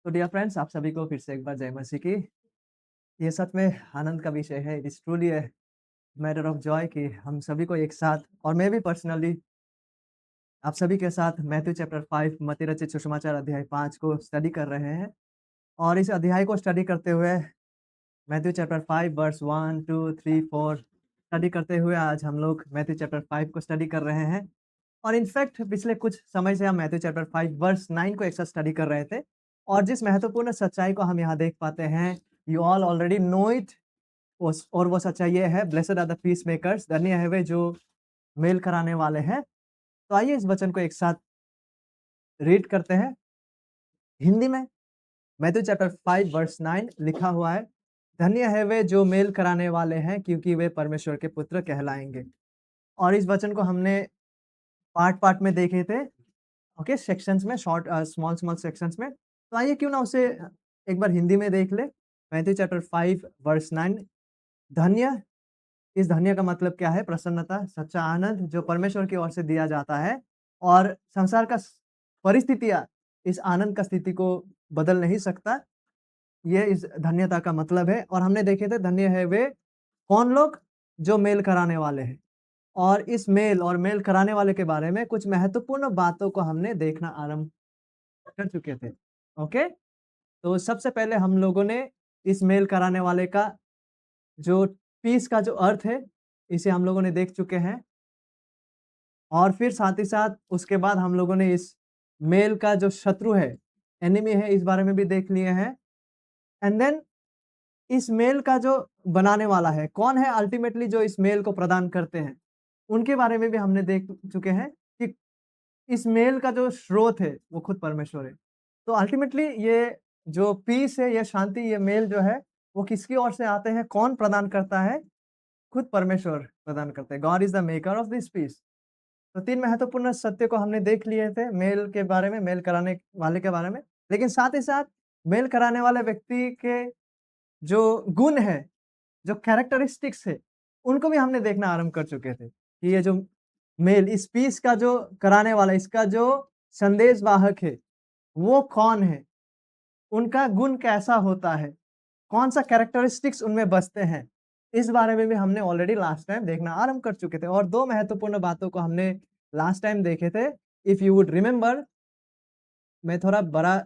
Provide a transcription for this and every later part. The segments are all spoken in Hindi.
तो डियर फ्रेंड्स, आप सभी को फिर से एक बार जय मसीह की। ये सच में आनंद का विषय है। It is truly a matter of Joy कि हम सभी को एक साथ और मैं भी पर्सनली आप सभी के साथ मैथ्यू चैप्टर 5 मत्ती रचित सुसमाचार अध्याय 5 को स्टडी कर रहे हैं। और इस अध्याय को स्टडी करते हुए मैथ्यू चैप्टर 5 वर्स 1, 2, 3, 4 स्टडी करते हुए आज हम लोग मैथ्यू चैप्टर 5 को स्टडी कर रहे हैं। और इनफैक्ट पिछले कुछ समय से हम मैथ्यू चैप्टर 5 वर्स 9 को एक साथ स्टडी कर रहे थे। और जिस महत्वपूर्ण सच्चाई को हम यहाँ देख पाते हैं, you all already know it. उस और वो सच्चाई ये है, blessed are the peace makers, धन्य है वे जो मेल कराने वाले हैं। तो आइए इस वचन को एक साथ रीड करते हैं हिंदी में। मैथ्यू चैप्टर 5 वर्स 9 लिखा हुआ है, धन्य है वे जो मेल कराने वाले हैं क्योंकि वे परमेश्वर के पुत्र कहलाएंगे। और इस वचन को हमने पार्ट पार्ट में देखे थे, ओके, सेक्शंस में, शॉर्ट स्मॉल स्मॉल सेक्शंस में। तो आइए क्यों ना उसे एक बार हिंदी में देख ले। मैथ्यू चैप्टर 5 वर्स 9, धन्य, इस धन्य का मतलब क्या है? प्रसन्नता, सच्चा आनंद जो परमेश्वर की ओर से दिया जाता है। और संसार का परिस्थितियाँ इस आनंद का स्थिति को बदल नहीं सकता। ये इस धन्यता का मतलब है। और हमने देखे थे धन्य है वे कौन लोग? जो मेल कराने वाले हैं। और इस मेल और मेल कराने वाले के बारे में कुछ महत्वपूर्ण बातों को हमने देखना आरंभ कर चुके थे। ओके? तो सबसे पहले हम लोगों ने इस मेल कराने वाले का जो पीस का जो अर्थ है, इसे हम लोगों ने देख चुके हैं। और फिर साथ ही साथ उसके बाद हम लोगों ने इस मेल का जो शत्रु है, एनिमी है, इस बारे में भी देख लिए हैं। एंड देन इस मेल का जो बनाने वाला है, कौन है अल्टीमेटली जो इस मेल को प्रदान करते हैं, उनके बारे में भी हमने देख चुके हैं कि इस मेल का जो स्रोत है, वो खुद परमेश्वर है। तो अल्टीमेटली ये जो पीस है, ये शांति, ये मेल जो है, वो किसकी ओर से आते हैं? कौन प्रदान करता है? खुद परमेश्वर प्रदान करते हैं। God is the maker of this peace. तो 3 महत्वपूर्ण सत्य को हमने देख लिए थे मेल के बारे में, मेल कराने वाले के बारे में। लेकिन साथ ही साथ मेल कराने वाले व्यक्ति के जो गुण हैं, जो कैरेक्टरिस्टिक्स है, उनको भी हमने देखना आरंभ कर चुके थे कि ये जो मेल, इस पीस का जो कराने वाला, इसका जो संदेश वाहक है, वो कौन है? उनका गुण कैसा होता है? कौन-सा कैरेक्टरिस्टिक्स उनमें बसते हैं? इस बारे में भी हमने ऑलरेडी लास्ट टाइम देखना आरंभ कर चुके थे। और 2 महत्वपूर्ण बातों को हमने लास्ट टाइम देखे थे। इफ यू वुड रिमेंबर, मैं थोड़ा बड़ा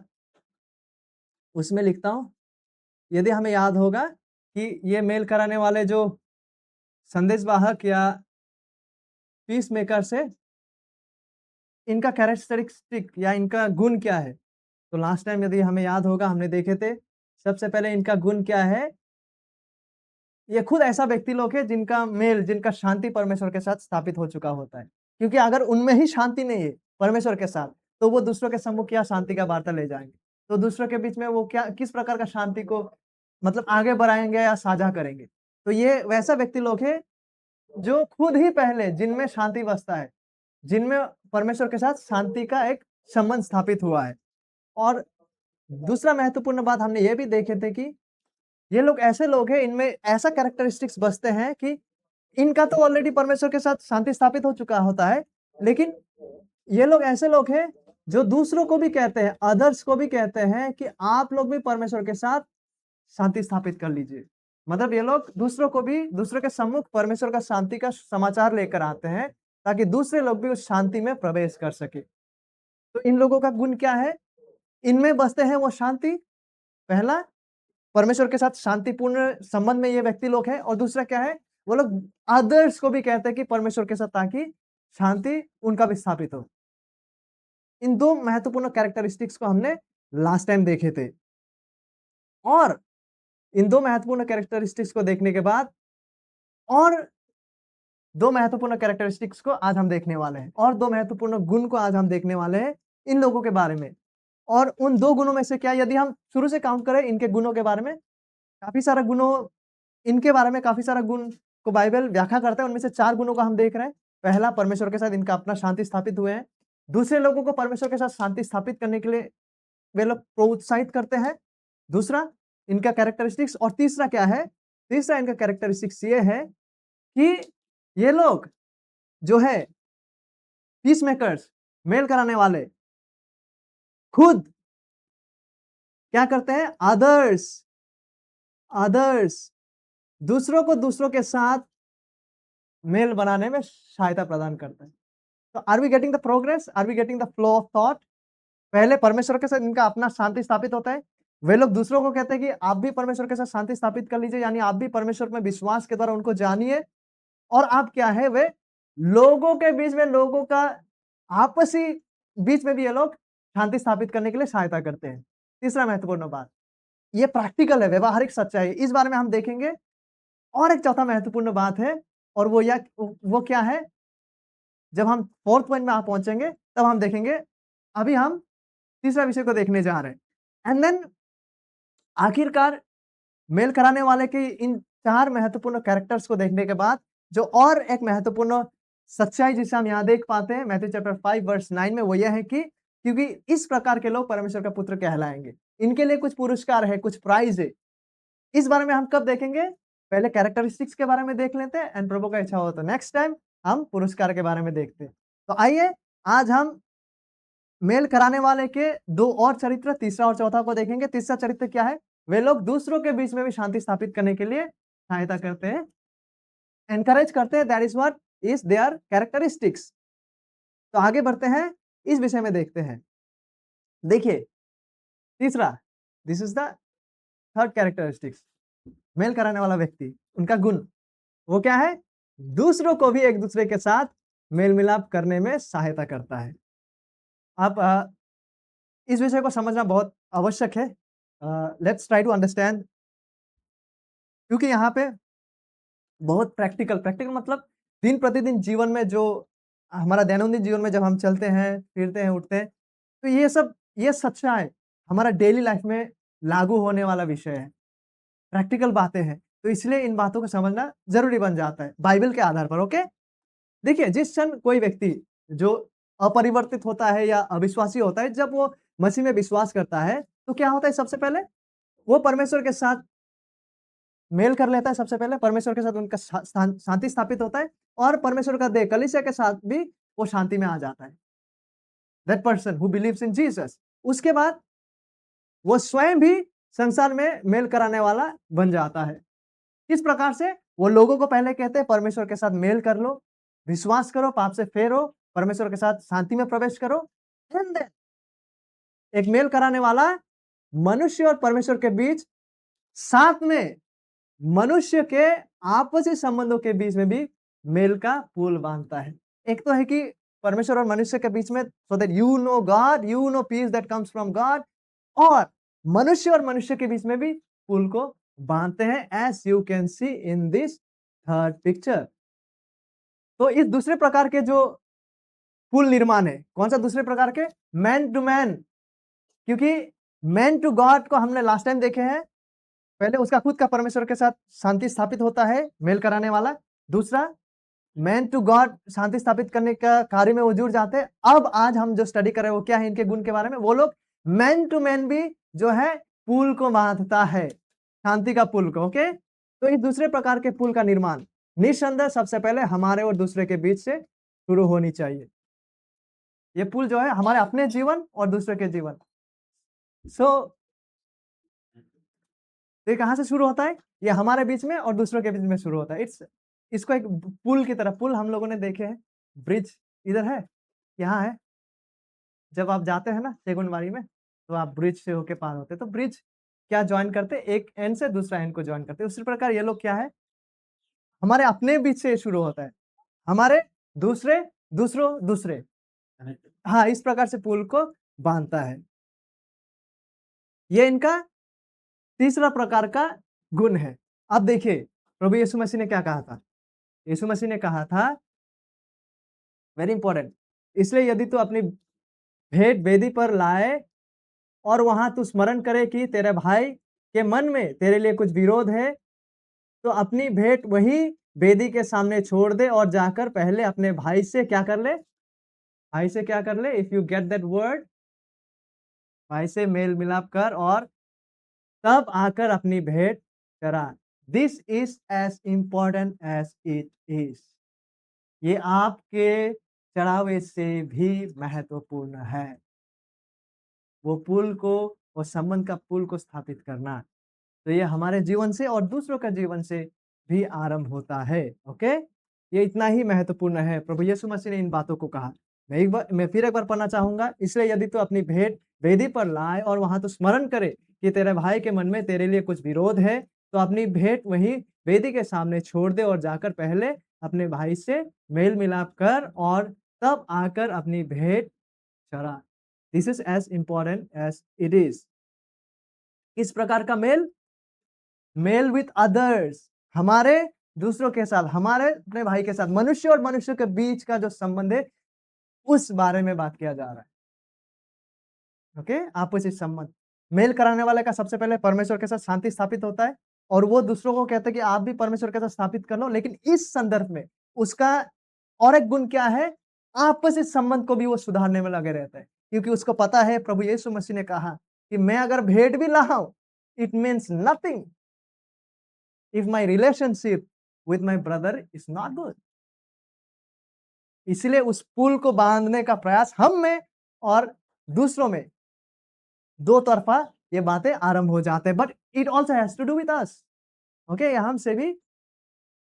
उसमें लिखता हूँ। यदि हमें याद होगा कि ये मेल कराने वाले जो संदेशवाहक या पीस मेकर्स है, इनका कैरेक्टरिस्टिक या इनका गुण क्या है? तो लास्ट टाइम यदि हमें याद होगा, हमने देखे थे, सबसे पहले इनका गुण क्या है? ये खुद ऐसा व्यक्ति लोग है जिनका मेल, जिनका शांति परमेश्वर के साथ स्थापित हो चुका होता है। क्योंकि अगर उनमें ही शांति नहीं है परमेश्वर के साथ, तो वो दूसरों के सम्मुख क्या शांति का वार्ता ले जाएँगे? तो दूसरों के बीच में वो क्या, किस प्रकार का शांति को मतलब आगे बढ़ाएँगे या साझा करेंगे? तो ये वैसा व्यक्ति लोग है जो खुद ही पहले जिनमें शांति बसता है, जिनमें परमेश्वर के साथ शांति का एक संबंध स्थापित हुआ है। और दूसरा महत्वपूर्ण बात हमने ये भी देखे थे कि ये लोग ऐसे लोग हैं, इनमें ऐसा कैरेक्टरिस्टिक्स बसते हैं कि इनका तो ऑलरेडी परमेश्वर के साथ शांति स्थापित हो चुका होता है, लेकिन ये लोग ऐसे लोग हैं जो दूसरों को भी कहते हैं, अदर्स को भी कहते हैं कि आप लोग भी परमेश्वर के साथ शांति स्थापित कर लीजिए। मतलब ये लोग दूसरों को भी, दूसरों के सम्मुख परमेश्वर का शांति का समाचार लेकर आते हैं, ताकि दूसरे लोग भी उस शांति में प्रवेश कर सके। तो इन लोगों का गुण क्या है? इनमें बसते हैं वो शांति, पहला, परमेश्वर के साथ शांतिपूर्ण संबंध में ये व्यक्ति लोग हैं। और दूसरा क्या है? वो लोग अदर्स को भी कहते हैं कि परमेश्वर के साथ, ताकि शांति उनका भी स्थापित हो। इन 2 महत्वपूर्ण कैरेक्टरिस्टिक्स को हमने लास्ट टाइम देखे थे। और इन 2 महत्वपूर्ण कैरेक्टरिस्टिक्स को देखने के बाद और 2 महत्वपूर्ण कैरेक्टरिस्टिक्स को आज हम देखने वाले हैं, और 2 महत्वपूर्ण गुण को आज हम देखने वाले हैं इन लोगों के बारे में। और उन 2 गुणों में से क्या, यदि हम शुरू से काउंट करें इनके गुणों के बारे में, काफ़ी सारा गुणों इनके बारे में काफ़ी सारा गुण को बाइबल व्याख्या करता है। उनमें से 4 गुणों को हम देख रहे हैं। पहला, परमेश्वर के साथ इनका अपना शांति स्थापित हुए हैं। दूसरे लोगों को परमेश्वर के साथ शांति स्थापित करने के लिए वे लोग प्रोत्साहित करते हैं। दूसरा, इनका कैरेक्टरिस्टिक्स। और तीसरा क्या है? तीसरा इनका कैरेक्टरिस्टिक्स ये है कि ये लोग जो है पीस मेकर्स, मेल कराने वाले, खुद क्या करते हैं? अदर्स दूसरों को दूसरों के साथ मेल बनाने में सहायता प्रदान करते हैं। तो are we getting the progress? Are we getting the flow of thought? पहले परमेश्वर के साथ इनका अपना शांति स्थापित होता है। वे लोग दूसरों को कहते हैं कि आप भी परमेश्वर के साथ शांति स्थापित कर लीजिए, यानी आप भी परमेश्वर में विश्वास के द्वारा उनको जानिए और आप क्या है वे लोगों के बीच में लोगों का आपसी बीच में भी ये लोग शांति स्थापित करने के लिए सहायता करते हैं। तीसरा महत्वपूर्ण बात, ये प्रैक्टिकल है, व्यावहारिक सच्चाई है। इस बारे में हम देखेंगे और एक चौथा महत्वपूर्ण बात है और वो क्या है? जब हम 4th पॉइंट में आप पहुँचेंगे, तब हम देखेंगे। अभी हम तीसरा विषय को देखने जा रहे हैं। एंड देन आखिरकार मेल कराने वाले की इन 4 महत्वपूर्ण कैरेक्टर्स को देखने के बाद, जो और एक महत्वपूर्ण सच्चाई जिसे हम यहाँ देख पाते हैं मैथ्यू चैप्टर 5 वर्स 9 में, वो यह है कि क्योंकि इस प्रकार के लोग परमेश्वर का पुत्र कहलाएँगे। इनके लिए कुछ पुरस्कार है, कुछ प्राइज़ है। इस बारे में हम कब देखेंगे? पहले कैरेक्टरिस्टिक्स के बारे में देख लेते हैं एंड प्रभु का इच्छा हो तो नेक्स्ट टाइम हम पुरस्कार के बारे में देखते हैं। तो आइए आज हम मेल कराने वाले के 2 और चरित्र, तीसरा और चौथा को देखेंगे। तीसरा चरित्र क्या है? वे लोग दूसरों के बीच में भी शांति स्थापित करने के लिए सहायता करते हैं, एनकरेज करते हैं, that is what is there characteristics. तो आगे बढ़ते हैं, इस विषय में देखते हैं। देखिए, तीसरा, this is the third characteristics, मेल कराने वाला व्यक्ति, उनका गुण, वो क्या है? दूसरों को भी एक-दूसरे के साथ मेल-मिलाप करने में सहायता करता है। आप इस विषय को समझना बहुत आवश्यक है। लेट्स ट्राई टू अंडरस्टैंड, क्योंकि यहाँ पे बहुत प्रैक्टिकल मतलब दिन-प्रतिदिन जीवन में जो हमारा दैनंदिन जीवन में जब हम चलते हैं, फिरते हैं, उठते हैं, तो ये सच्चाई हमारा डेली लाइफ में लागू होने वाला विषय है। प्रैक्टिकल बातें हैं, तो इसलिए इन बातों को समझना ज़रूरी बन जाता है, बाइबल के आधार पर, ओके? देखिए, जिस क्षण कोई व्यक्ति जो अपरिवर्तित होता है या अविश्वासी होता है, जब वो मसीह में विश्वास करता है, तो क्या होता है सबसे पहले? वो परमेश्वर के साथ मेल कर लेता है सबसे पहले, परमेश्वर के साथ उनका शांति स्थापित होता है और परमेश्वर का देह कलीसिया के साथ भी वो शांति में आ जाता है। That person who believes in Jesus, उसके बाद वो स्वयं भी संसार में मेल कराने वाला बन जाता है। किस प्रकार से? वो लोगों को पहले कहते हैं परमेश्वर के साथ मेल कर लो, विश्वास करो, पाप से फेरो, परमेश्वर के साथ शांति में प्रवेश करो। एंड देन एक मेल कराने वाला मनुष्य और परमेश्वर के बीच, साथ में मनुष्य के आपसी संबंधों के बीच में भी मेल का पुल बाँधता है। एक तो है कि परमेश्वर और मनुष्य के बीच में, so that you know God, you know peace that comes from God, और मनुष्य और मनुष्य के बीच में भी पुल को बाँधते हैं, as you can see in this third picture. तो इस दूसरे प्रकार के जो पुल निर्माण है, कौन सा दूसरे प्रकार के? मैन टू मैन, क्योंकि मैन टू गॉड को हमने लास्ट टाइम देखे हैं। पहले उसका खुद का परमेश्वर के साथ शांति स्थापित होता है, मेल कराने वाला। दूसरा, मैन टू गॉड शांति स्थापित करने का कार्य में वो जुड़ जाते हैं। अब आज हम जो स्टडी कर रहे हैं वो क्या है इनके गुण के बारे में? वो लोग मैन टू मैन भी जो है पुल को बाँधता है, शांति का पुल को, ओके? तो इस दूसरे प्रकार के पुल का निर्माण निस्संदेह सबसे पहले हमारे और दूसरे के बीच से शुरू होनी चाहिए। ये पुल जो है हमारे अपने जीवन और दूसरे के जीवन। सो ये कहाँ से शुरू होता है? ये हमारे बीच में और दूसरों के बीच में शुरू होता है। इसको एक पुल की तरह, पुल हम लोगों ने देखे हैं, ब्रिज इधर है, यहाँ है। जब आप जाते हैं ना सेगुनबाड़ी में, तो आप ब्रिज से होके पार होते हैं। तो ब्रिज क्या जॉइन करते हैं? एक एंड से दूसरा एंड को जॉइन करते हैं। उसी प्रकार ये लोग क्या है? हमारे अपने बीच से शुरू होता है। हमारे दूसरे, दूसरे। हाँ, इस प्रकार से पुल को बाँधता है। ये इनका तीसरा प्रकार का गुण है। अब देखिए, प्रभु यीशु मसीह ने क्या कहा था? यीशु मसीह ने कहा था, वेरी इंपॉर्टेंट, इसलिए यदि तू अपनी भेंट वेदी पर लाए और वहां तू स्मरण करे कि तेरे भाई के मन में तेरे लिए कुछ विरोध है, तो अपनी भेंट वही वेदी के सामने छोड़ दे और जाकर पहले अपने भाई से क्या कर ले? भाई से क्या कर ले? If you get that word, भाई से मेल मिलाप कर और तब आकर अपनी भेंट चढ़ा। This is as important as it is. ये आपके चढ़ावे से भी महत्वपूर्ण है। वो पुल को और संबंध का पुल को स्थापित करना। तो ये हमारे जीवन से और दूसरों का जीवन से भी आरंभ होता है, ओके? ये इतना ही महत्वपूर्ण है, प्रभु यीशु मसीह ने इन बातों को कहा। मैं फिर एक बार पढ़ना चाहूँगा, इसलिए यदि तू अपनी भेंट वेदी पर लाए और वहाँ तू स्मरण करे कि तेरे भाई के मन में तेरे लिए कुछ विरोध है, तो अपनी भेंट वहीं वेदी के सामने छोड़ दे और जाकर पहले अपने भाई से मेल-मिलाप कर और तब आकर अपनी भेंट चढ़ा। This is as important as it is. किस प्रकार का मेल? मेल विथ अदर्स, हमारे दूसरों के साथ, हमारे अपने भाई के साथ, मनुष्य और मनुष्य के बीच का जो संबंध है, उस बारे में बात किया जा रहा है। ओके? आपसी संबंध। मेल कराने वाले का सबसे पहले परमेश्वर के साथ शांति स्थापित होता है और वो दूसरों को कहते हैं कि आप भी परमेश्वर के साथ स्थापित कर लो, लेकिन इस संदर्भ में उसका और एक गुण क्या है? आपसी संबंध को भी वो सुधारने में लगे रहता है। क्योंकि उसको पता है प्रभु यीशु मसीह ने कहा कि मैं अगर भेंट भी लाऊँ, it means nothing if my relationship with my brother is not good। इसलिए उस पुल को बांधने का प्रयास हम में और दूसरों में दो तरफा ये बातें आरंभ हो जाते हैं, but it also has to do with us. Okay, हमसे भी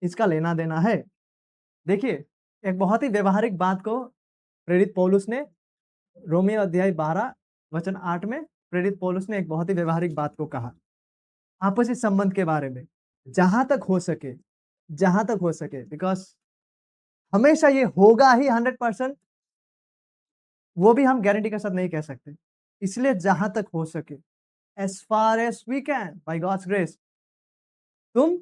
इसका लेना देना है। देखिए, एक बहुत ही व्यवहारिक बात को प्रेरित पौलुस ने रोमियो अध्याय 12 वचन 8 में प्रेरित पौलुस ने एक बहुत ही व्यवहारिक बात को कहा आपसी संबंध के बारे में। जहां तक हो सके, बिकॉज हमेशा ये होगा ही 100%, वो भी हम गारंटी के साथ नहीं कह सकते। इसलिए जहां तक हो सके, as far as we can by God's grace, तुम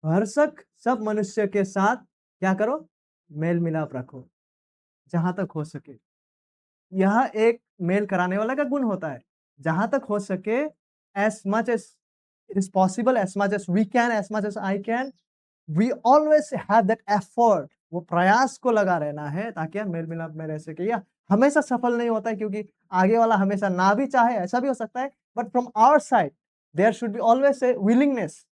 भरसक सब मनुष्य के साथ क्या करो? मेल मिलाप रखो, जहां तक हो सके। यह एक मेल कराने वाला का गुण होता है। जहां तक हो सके, as much as it is possible, as much as we can, as much as I can, we always have that effort. वो प्रयास को लगा रहना है ताकि हम मेल मिलाप में रह सके। या हमेशा सफल नहीं होता है क्योंकि आगे वाला हमेशा ना भी चाहे, ऐसा भी हो सकता है, but from our side there should be always a willingness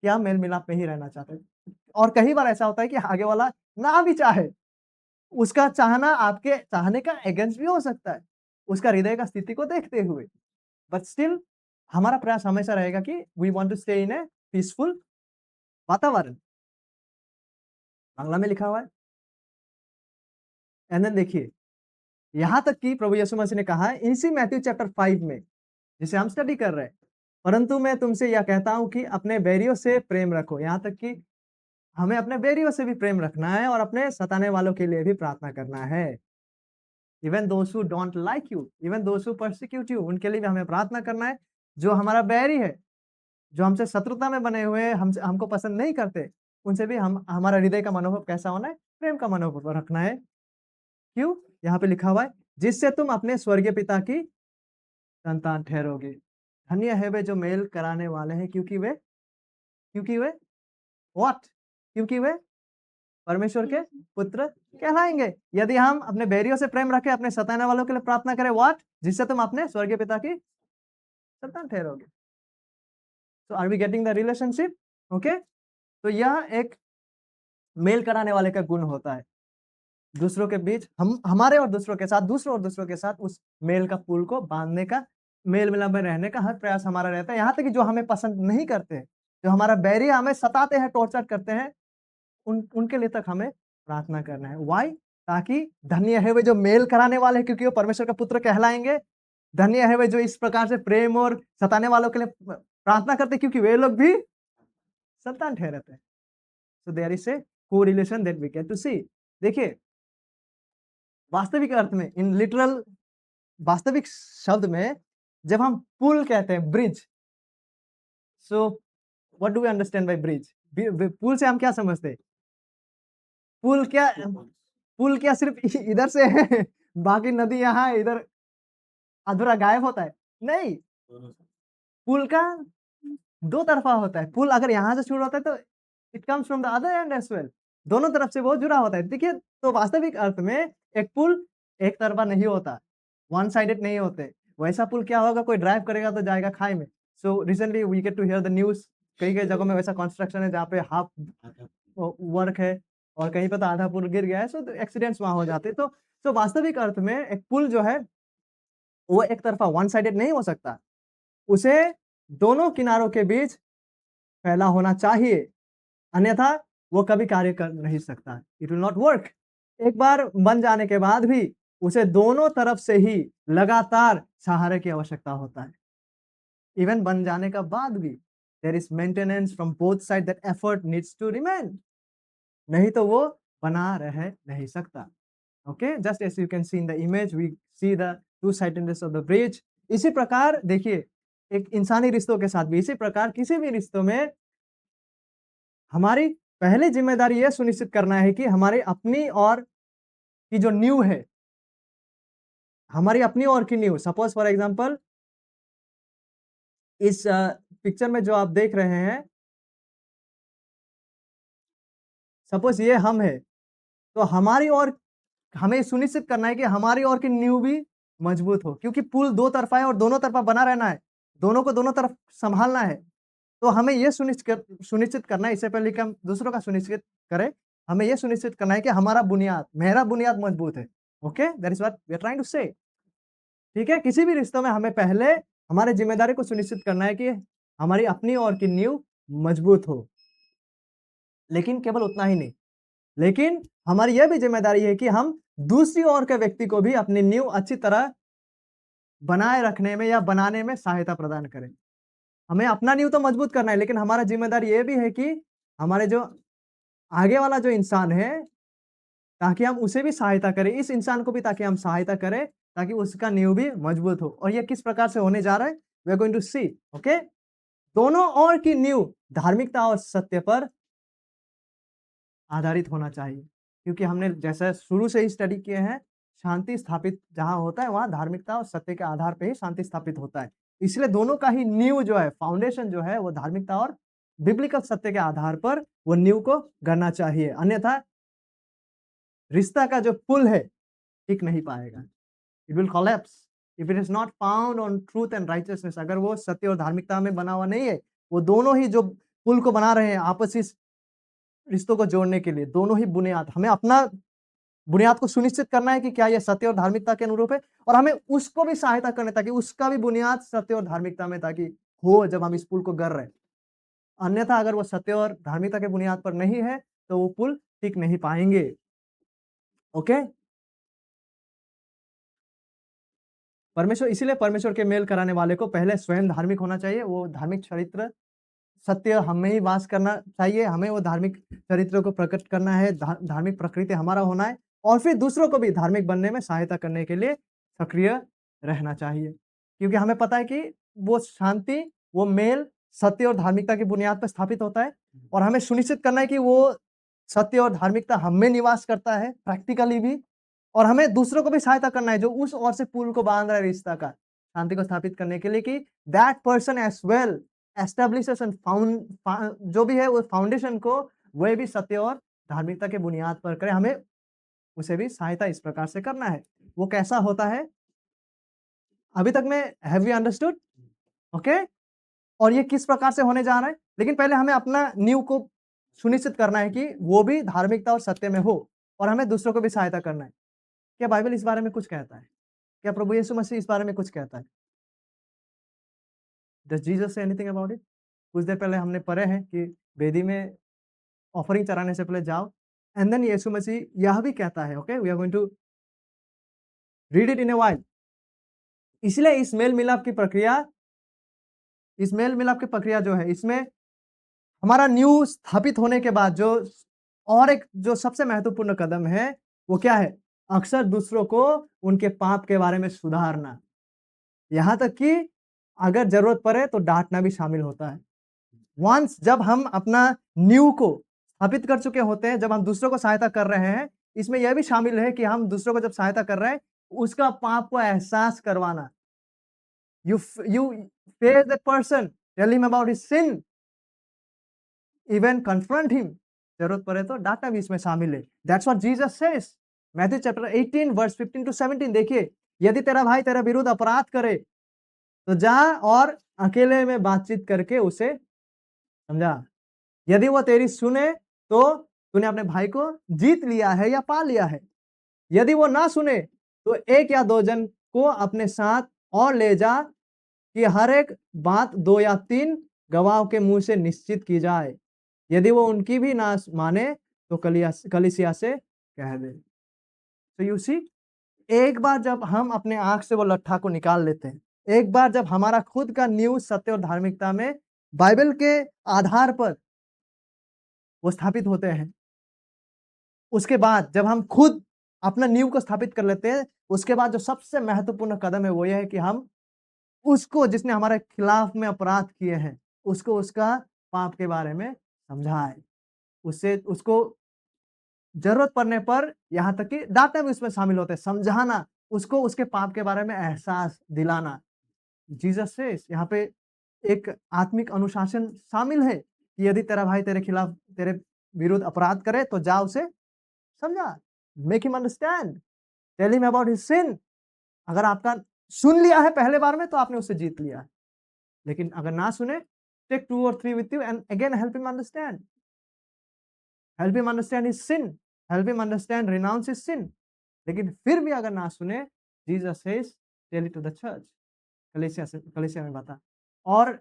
कि हम मेल मिलाप में ही रहना चाहते हैं। और कई बार ऐसा होता है कि आगे वाला ना भी चाहे, उसका चाहना आपके चाहने का अगेंस्ट भी हो सकता है, उसका हृदय का स्थिति को देखते हुए, बट स्टिल हमारा प्रयास हमेशा रहेगा कि we want to stay in a peaceful वातावरण। बांग्ला में लिखा हुआ है। एंड देन देखिए, यहां तक कि प्रभु यीशु मसीह ने कहा है इसी मैथ्यू चैप्टर 5 में, जिसे हम स्टडी कर रहे हैं, परंतु मैं तुमसे यह कहता हूं कि अपने बैरियों से प्रेम रखो। यहां तक कि हमें अपने बैरियों से भी प्रेम रखना है और अपने सताने वालों के लिए भी प्रार्थना करना है। Even those who don't like you, even those who persecute you, उनके लिए भी हमें प्रार्थना करना है। जो हमारा बैरी है, जो हमसे शत्रुता में बने हुए हैं, हमसे हमको पसंद नहीं करते, उनसे भी हम हमारा हृदय का मनोभाव कैसा होना है? प्रेम का मनोभाव रखना है। क्यों? यहाँ पे लिखा हुआ है, जिससे तुम अपने स्वर्गीय पिता की संतान ठहरोगे। धन्य है वे जो मेल कराने वाले हैं, क्योंकि वे व्हाट? क्योंकि वे परमेश्वर के पुत्र कहलाएंगे। यदि हम अपने बैरियों से प्रेम रखें, अपने सताने वालों के लिए प्रार्थना करें, व्हाट? जिससे तुम अपने स्वर्गीय पिता की संतान ठहरोगे। So are we getting the relationship? Okay? तो यह एक मेल कराने वाले का गुण होता है। दूसरों के बीच हम हमारे और दूसरों के साथ, दूसरों और दूसरों के साथ उस मेल का पुल को बांधने का, मेल मिलाप में रहने का हर प्रयास हमारा रहता है। यहाँ तक कि जो हमें पसंद नहीं करते, जो हमारा बैरी हमें सताते हैं, टॉर्चर करते हैं, उनके लिए तक हमें प्रार्थना करना है। व्हाई? ताकि धन्य है वे जो मेल कराने वाले हैं, क्योंकि वो परमेश्वर का पुत्र कहलाएंगे। धन्य है वे जो इस प्रकार से प्रेम और सताने वालों के लिए प्रार्थना करते हैं, क्योंकि वे लोग भी संतान ठहरते हैं। So there is a correlation that we get to see। देखिए, वास्तविक अर्थ में, इन लिटरल वास्तविक शब्द में, जब हम पुल कहते हैं, bridge, so what do we understand by bridge? पुल से हम क्या समझते हैं? पुल क्या सिर्फ इधर से है, बाकी नदी यहाँ है, इधर अधूरा गायब होता है? नहीं, पुल का दो तरफा होता है। पुल अगर यहाँ से शुरू होता है तो it comes from the other and as well. दोनों तरफ से वो जुड़ा होता है। देखिए, तो वास्तविक अर्थ में एक पुल एक तरफा नहीं होता, वन साइडेड नहीं होते। वैसा पुल क्या होगा, कोई ड्राइव करेगा तो जाएगा खाई में। So recently we get to hear the news, कई-कई जगहों में वैसा कंस्ट्रक्शन है जहाँ पे हाफ वर्क है और कहीं पे तो आधा पुल गिर गया है, सो एक्सीडेंट्स वहाँ हो जाते हैं। तो वास्तविक अर्थ में एक पुल जो है, वो एक तरफा वन साइडेड नहीं हो सकता। उसे दोनों किनारों के बीच फैला होना चाहिए, अन्यथा वो कभी कार्य कर नहीं सकता। It will not work. एक बार बन जाने के बाद भी उसे दोनों तरफ से ही लगातार सहारे की आवश्यकता होता है। इवन बन जाने का बाद भी there is maintenance from both side, that effort needs to remain. नहीं तो वो बना रह नहीं सकता। Okay, just as you can see in the image, we see the two sidedness of the bridge. इसी प्रकार देखिए, एक इंसानी रिश्तों के साथ भी इसी प्रकार किसी भी रिश्तों में हमारी पहली जिम्मेदारी यह सुनिश्चित करना है कि हमारी अपनी और की जो नींव है, हमारी अपनी और की नींव, सपोज फॉर एग्जांपल इस पिक्चर में जो आप देख रहे हैं, सपोज ये हम है, तो हमारी और हमें सुनिश्चित करना है कि हमारी ओर की नींव भी मजबूत हो, क्योंकि पुल दो तरफा है और दोनों तरफा बना रहना है, दोनों को दोनों तरफ संभालना है। तो हमें ये सुनिश्चित करना है, इससे पहले कि हम दूसरों का सुनिश्चित करें, हमें ये सुनिश्चित करना है कि हमारा बुनियाद, मेरा बुनियाद मजबूत है। Okay, that is what we are trying to say. ठीक है, किसी भी रिश्तों में हमें पहले हमारी जिम्मेदारी को सुनिश्चित करना है कि हमारी अपनी ओर की नींव मजबूत हो। लेकिन केवल उतना ही नहीं, लेकिन हमारी यह भी जिम्मेदारी है कि हम दूसरी ओर के व्यक्ति को भी अपनी नींव अच्छी तरह बनाए रखने में या बनाने में सहायता प्रदान करें। हमें अपना नींव तो मजबूत करना है, लेकिन हमारा जिम्मेदारी ये भी है कि हमारे जो आगे वाला जो इंसान है, ताकि हम उसे भी सहायता करें, इस इंसान को भी ताकि हम सहायता करें, ताकि उसका नींव भी मजबूत हो। और ये किस प्रकार से होने जा रहा है, we are going to see. Okay, दोनों ओर की नींव धार्मिकता और सत्य पर आधारित होना चाहिए, क्योंकि हमने जैसे शुरू से ही स्टडी किए हैं, शांति स्थापित जहाँ होता है, वहाँ धार्मिकता और सत्य के आधार पे ही शांति स्थापित होता है। इसलिए दोनों का ही नींव जो है, फाउंडेशन जो है, वो धार्मिकता और बिब्लिकल सत्य के आधार पर वो नींव को गढ़ना चाहिए, अन्यथा रिश्ता का जो पुल है, टिक नहीं पाएगा। It will collapse if it is not found on truth and righteousness. अगर वो सत्य और धार्मिकता में बना हुआ नहीं है, वो दोनों ही जो पुल को बना रहे हैं आपसी रिश्तों को जोड़ने के लिए, दोनों ही बुनियाद, हमें अपना बुनियाद को सुनिश्चित करना है कि क्या ये सत्य और धार्मिकता के अनुरूप है, और हमें उसको भी सहायता करनी, ताकि उसका भी बुनियाद सत्य और धार्मिकता में ताकि हो, जब हम इस पुल को गढ़ रहे हैं। अन्यथा अगर वो सत्य और धार्मिकता के बुनियाद पर नहीं है, तो वो पुल टिक नहीं पाएंगे। ओके, परमेश्वर, इसीलिए परमेश्वर के मेल कराने वाले को पहले स्वयं धार्मिक होना चाहिए। वो धार्मिक चरित्र, सत्य हमें ही वास करना चाहिए, हमें वो धार्मिक चरित्र को प्रकट करना है, धार्मिक प्रकृति हमारा होना है, और फिर दूसरों को भी धार्मिक बनने में सहायता करने के लिए सक्रिय रहना चाहिए। क्योंकि हमें पता है कि वो शांति, वो मेल सत्य और धार्मिकता की बुनियाद पर स्थापित होता है, और हमें सुनिश्चित करना है कि वो सत्य और धार्मिकता हम में निवास करता है प्रैक्टिकली भी, और हमें दूसरों को भी सहायता करना है जो उस ओर से पुल को बांध रहा है रिश्ता का, शांति को स्थापित करने के लिए, कि that person as well establishes and जो भी है वो फाउंडेशन को वह भी सत्य और धार्मिकता के बुनियाद पर करे। हमें उसे भी सहायता इस प्रकार से करना है। वो कैसा होता है, अभी तक में हैव वी अंडरस्टूड? ओके, और ये किस प्रकार से होने जा रहा है, लेकिन पहले हमें अपना नींव को सुनिश्चित करना है कि वो भी धार्मिकता और सत्य में हो, और हमें दूसरों को भी सहायता करना है। क्या बाइबल इस बारे में कुछ कहता है? क्या प्रभु यीशु मसीह इस बारे में कुछ कहता है? Does Jesus say anything about it? कुछ देर पहले हमने पढ़े हैं कि वेदी में ऑफरिंग चढ़ाने से पहले जाओ, एंड देन यीशु मसीह यह भी कहता है, okay, we are going to read it in a while. इसलिए इस मेल मिलाप की प्रक्रिया जो है, इसमें हमारा न्यू स्थापित होने के बाद जो और एक जो सबसे महत्वपूर्ण कदम है, वो क्या है? अक्सर दूसरों को उनके पाप के बारे में सुधारना, यहाँ तक कि अगर जरूरत पड़े तो डांटना भी शामिल होता है। वंस जब हम अपना न्यू को स्थापित कर चुके होते हैं, जब हम दूसरों को सहायता कर रहे हैं, इसमें यह भी शामिल है कि हम दूसरों को जब सहायता कर रहे हैं, उसका पाप को एहसास करवाना। You face that person, tell him about his sin, even confront him. जरूरत पड़े तो डांटना भी इसमें शामिल है। That's what Jesus says. Matthew chapter 18 verse 15 to 17 देखिए, यदि तेरा भाई तेरे विरुद्ध अपराध करे, तो जा और अकेले में बातचीत करके उसे समझा। यदि वो तेरी सुने, तो तूने अपने भाई को जीत लिया है या पा लिया है। यदि वो ना सुने, तो एक या दो जन को अपने साथ और ले जा कि हर एक बात 2 या 3 गवाहों के मुँह से निश्चित की जाए। यदि वो उनकी भी ना माने तो कलीसिया से कह दे। तो यू सी, एक बार जब हम अपने आँख से वो लट्ठा को निकाल लेते हैं, एक बार जब हमारा खुद का न्यूज़ सत्य और धार्मिकता में बाइबल के आधार पर वो स्थापित होते हैं, उसके बाद जब हम खुद अपना नींव को स्थापित कर लेते हैं, उसके बाद जो सबसे महत्वपूर्ण कदम है वो ये है कि हम उसको, जिसने हमारे खिलाफ में अपराध किए हैं, उसको उसका पाप के बारे में समझाएँ। उससे उसको ज़रूरत पड़ने पर यहाँ तक कि डाँटना भी उसमें शामिल होता है, समझाना, उसको उसके पाप के बारे में एहसास दिलाना। जीसस सेज़ यहाँ पे एक आत्मिक अनुशासन शामिल है कि यदि तेरा भाई तेरे खिलाफ, तेरे विरुद्ध अपराध करे तो जा उसे समझा। Make him understand, tell him about his sin. अगर आपका सुन लिया है पहले बार में तो आपने उससे जीत लिया है। लेकिन अगर ना सुने, टेक 2 और 3 with you and again help him understand. Help him understand his sin, help him understand renounce his sin. लेकिन फिर भी अगर ना सुने, Jesus says tell it to the church. कलीसिया में बता। और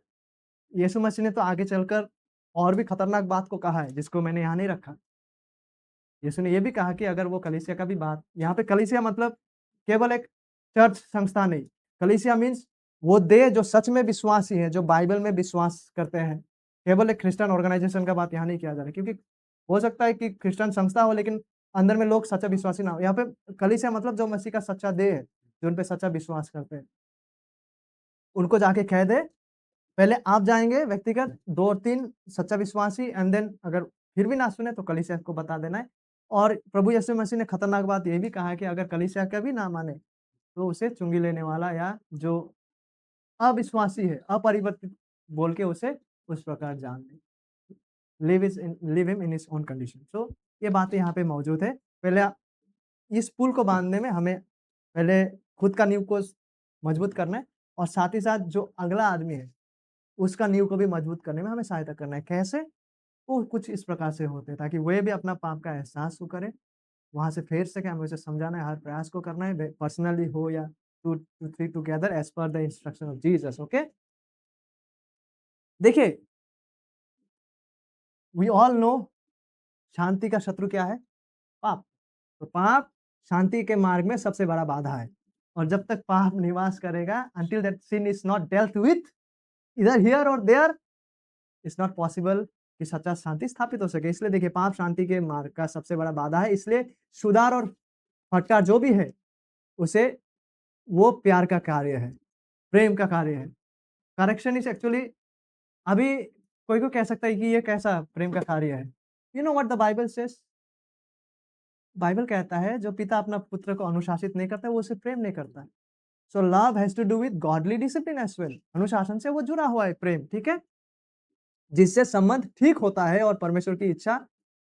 यीशु मसीह ने तो आगे चलकर और भी खतरनाक बात को कहा है, जिसको मैंने यहाँ नहीं रखा। यीशु ने ये भी कहा कि अगर वो कलीसिया का भी बात, यहाँ पे कलीसिया मतलब केवल एक चर्च संस्था नहीं। कलीसिया मीन्स वो देह जो सच में विश्वासी हैं, जो बाइबल में विश्वास करते हैं। केवल एक क्रिश्चियन ऑर्गेनाइजेशन का बात यहाँ नहीं किया जा रहा है, क्योंकि हो सकता है कि क्रिश्चियन संस्था हो लेकिन अंदर में लोग सच्चा विश्वासी ना हो। यहाँ पे कलीसिया मतलब जो मसीह का सच्चा देह है, जो उन पे सच्चा विश्वास करते हैं। उनको जाके कह दे, पहले आप जाएँगे व्यक्तिगत 2 और 3 सच्चा विश्वासी, एंड देन अगर फिर भी ना सुने तो कलीसिया को बता देना है। और प्रभु यीशु मसीह ने खतरनाक बात ये भी कहा है कि अगर कलीसिया का भी ना माने, तो उसे चुंगी लेने वाला या जो अविश्वासी है, अपरिवर्तित बोल के उसे उस प्रकार जान ले। Leave him in his own condition. So ये बातें यहाँ पे मौजूद है। पहले इस पुल को बाँधने में हमें पहले खुद का नींव को मजबूत करना है, और साथ ही साथ जो अगला आदमी है, उसका नींव को भी मजबूत करने में हमें सहायता करना है। कैसे? वो कुछ इस प्रकार से होते हैं ताकि वे भी अपना पाप का एहसास वो करें, वहाँ से फेर सकें। हमें उसे समझाना है, हर प्रयास को करना है, वे पर्सनली हो या 2 to 3 together as per the instruction of Jesus. Okay? देखिए, वी ऑल नो शांति का शत्रु क्या है? पाप। तो पाप शांति के मार्ग में सबसे बड़ा बाधा है। और जब तक पाप निवास करेगा, until that sin is not dealt with either here or there, it's not possible कि सच्चा शांति स्थापित हो सके। इसलिए देखिए, पाप शांति के मार्ग का सबसे बड़ा बाधा है। इसलिए सुधार और फटकार जो भी है, उसे वो प्यार का कार्य है, प्रेम का कार्य है। करेक्शन इज़ एक्चुअली, अभी कोई को कह सकता है कि ये कैसा प्रेम का कार्य है? You know what the Bible says? Bible कहता है जो पिता अपना पुत्र को अनुशासित नहीं करता, वो उसे प्रेम नहीं करता। So love has to do with godly discipline as well. अनुशासन से वो जुड़ा हुआ है प्रेम, ठीक है? जिससे संबंध ठीक होता है और परमेश्वर की इच्छा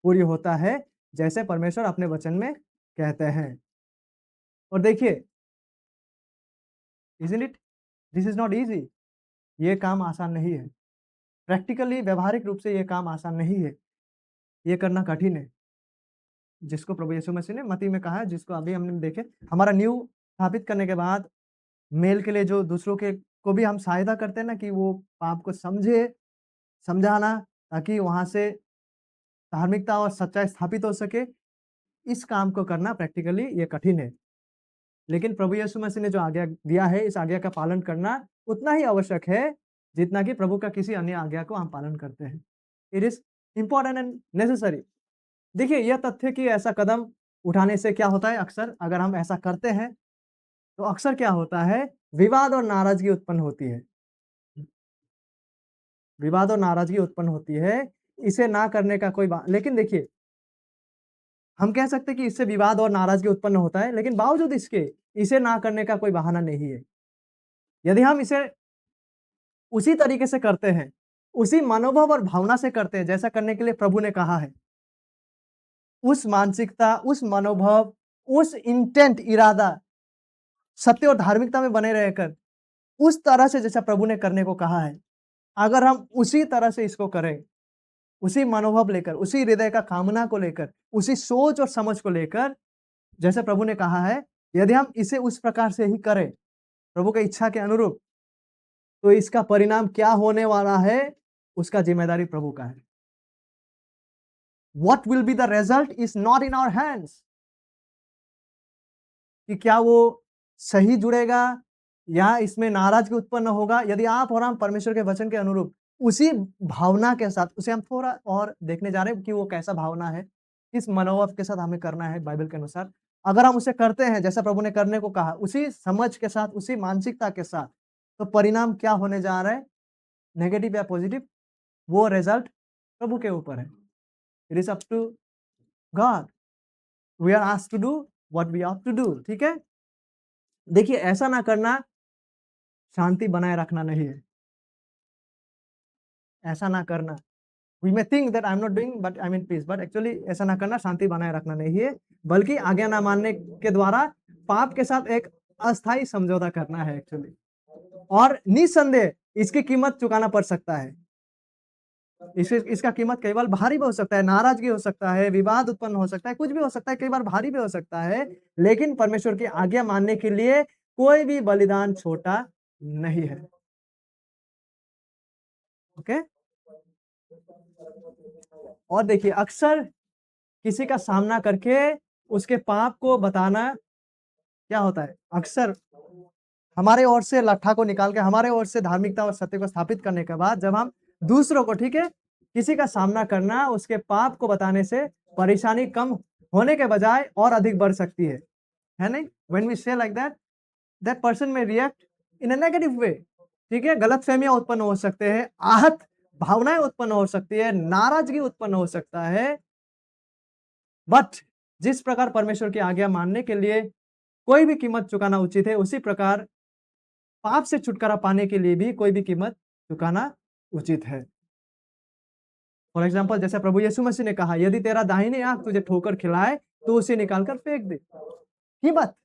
पूरी होता है, जैसे परमेश्वर अपने वचन में कहते हैं। और देखिए, isn't it? This is not easy. ये काम आसान नहीं है। प्रैक्टिकली व्यावहारिक रूप से ये काम आसान नहीं है। ये करना कठिन है। जिसको प्रभु यीशु मसीह ने मत्ती में कहा है, जिसको अभी हमने देखे, हमारा नींव स्थापित करने के बाद मेल के लिए जो दूसरों के को भी हम सहायता करते हैं ना कि वो पाप को समझे, समझाना, ताकि वहाँ से धार्मिकता और सच्चाई स्थापित हो सके। इस काम को करना प्रैक्टिकली ये कठिन है। लेकिन प्रभु यीशु मसीह ने जो आज्ञा दिया है, इस आज्ञा का पालन करना उतना ही आवश्यक है, जितना कि प्रभु का किसी अन्य आज्ञा को हम पालन करते हैं। It is important and necessary. देखिए, यह तथ्य कि ऐसा कदम उठाने से क्या होता है, अक्सर अगर हम ऐसा करते हैं, तो अक्सर क्या होता है, विवाद और नाराज़गी उत्पन्न होती है। विवाद और नाराज़गी उत्पन्न होती है, इसे ना करने का कोई बा लेकिन देखिए, हम कह सकते हैं कि इससे विवाद और नाराज़गी उत्पन्न होता है, लेकिन बावजूद इसके, इसे ना करने का कोई बहाना नहीं है। यदि हम इसे उसी तरीके से करते हैं, उसी मनोभाव और भावना से करते हैं, जैसा करने के लिए प्रभु ने कहा है, उस मानसिकता, उस मनोभाव, उस इंटेंट, इरादा, सत्य और धार्मिकता में बने रहकर, उस तरह से जैसा प्रभु ने करने को कहा है, अगर हम उसी तरह से इसको करें, उसी मनोभाव लेकर, उसी हृदय का कामना को लेकर, उसी सोच और समझ को लेकर, जैसे प्रभु ने कहा है, यदि हम इसे उस प्रकार से ही करें, प्रभु की इच्छा के अनुरूप, तो इसका परिणाम क्या होने वाला है, उसका ज़िम्मेदारी प्रभु का है। What will be the result is not in our hands. कि क्या वो सही जुड़ेगा या इसमें नाराज़गी उत्पन्न होगा। यदि आप और हम परमेश्वर के वचन के अनुरूप उसी भावना के साथ, उसे हम थोड़ा और देखने जा रहे हैं कि वो कैसा भावना है, किस मनोभाव के साथ हमें करना है बाइबल के अनुसार। अगर हम उसे करते हैं जैसा प्रभु ने करने को कहा, उसी समझ के साथ, उसी मानसिकता के साथ, तो परिणाम क्या होने जा रहा है, नेगेटिव या पॉजिटिव, वो रिजल्ट प्रभु के ऊपर है। It is up to God. We are asked to do what we ought to do, ठीक है? देखिए, ऐसा ना करना शांति बनाए रखना नहीं है। ऐसा ना करना, we may think that I am not doing but I am in peace, but actually ऐसा ना करना शांति बनाए रखना नहीं है, बल्कि आज्ञा ना मानने के द्वारा पाप के साथ एक अस्थायी समझौता करना है एक्चुअली। और निसंदेह इसकी कीमत चुकाना पड़ सकता है। इसका कीमत कई बार भारी भी हो सकता है, नाराज़गी हो सकता है, विवाद उत्पन्न हो सकता है, कुछ भी हो सकता है, कई बार भारी भी हो सकता है, लेकिन परमेश्वर की आज्ञा मानने के लिए कोई भी बलिदान छोटा नहीं है। ओके? और देखिए, अक्सर किसी का सामना करके उसके पाप को बताना क्या होता है, अक्सर हमारे ओर से लट्ठा को निकाल के, हमारे ओर से धार्मिकता और सत्य को स्थापित करने के बाद जब हम दूसरों को, ठीक है, किसी का सामना करना, उसके पाप को बताने से परेशानी कम होने के बजाय और अधिक बढ़ सकती है नहीं? व्हेन वी से like that, that person may react in a negative way, ठीक है? गलतफ़हमियाँ उत्पन्न हो सकते हैं, आहत भावनाएँ उत्पन्न हो सकती है, नाराज़गी उत्पन्न हो सकता है। बट जिस प्रकार परमेश्वर की आज्ञा मानने के लिए कोई भी कीमत चुकाना उचित है, उसी प्रकार पाप से छुटकारा पाने के लिए भी कोई भी कीमत चुकाना उचित है। फॉर एग्जाम्पल, जैसे प्रभु यीशु मसीह ने कहा, यदि तेरा दाहिनी आँख तुझे ठोकर खिलाए, तो उसे निकाल कर फेंक दे। कीमत,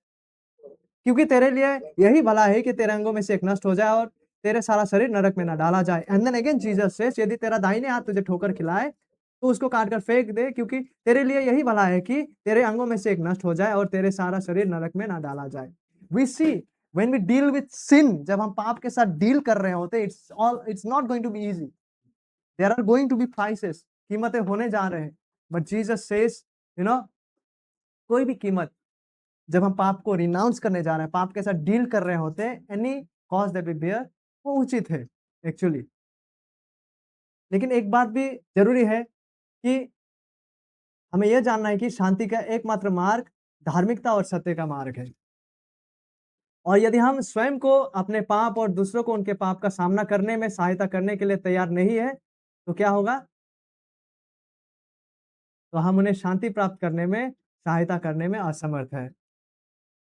क्योंकि तेरे लिए यही भला है कि तेरे अंगों में से एक नष्ट हो जाए और तेरे सारा शरीर नरक में ना डाला जाए। And then again Jesus says, यदि तेरा दाहिने हाथ तुझे ठोकर खिलाए, तो उसको काट कर फेंक दे, क्योंकि तेरे लिए यही भला है कि तेरे अंगों में से एक नष्ट हो जाए और तेरे सारा शरीर नरक में ना डाला जाए। We see when we deal with sin, जब हम पाप के साथ डील कर रहे होते, it's not going to be easy. There are going to be prices, कीमतें होने जा रहे हैं। But Jesus says, you know, कोई भी कीमत, जब हम पाप को रिनाउंस करने जा रहे हैं, पाप के साथ डील कर रहे होते हैं, any cost that we bear, वो उचित है एक्चुअली। लेकिन एक बात भी ज़रूरी है कि हमें यह जानना है कि शांति का एकमात्र मार्ग धार्मिकता और सत्य का मार्ग है। और यदि हम स्वयं को अपने पाप और दूसरों को उनके पाप का सामना करने में सहायता करने के लिए तैयार नहीं है, तो क्या होगा? तो हम उन्हें शांति प्राप्त करने में सहायता करने में असमर्थ हैं।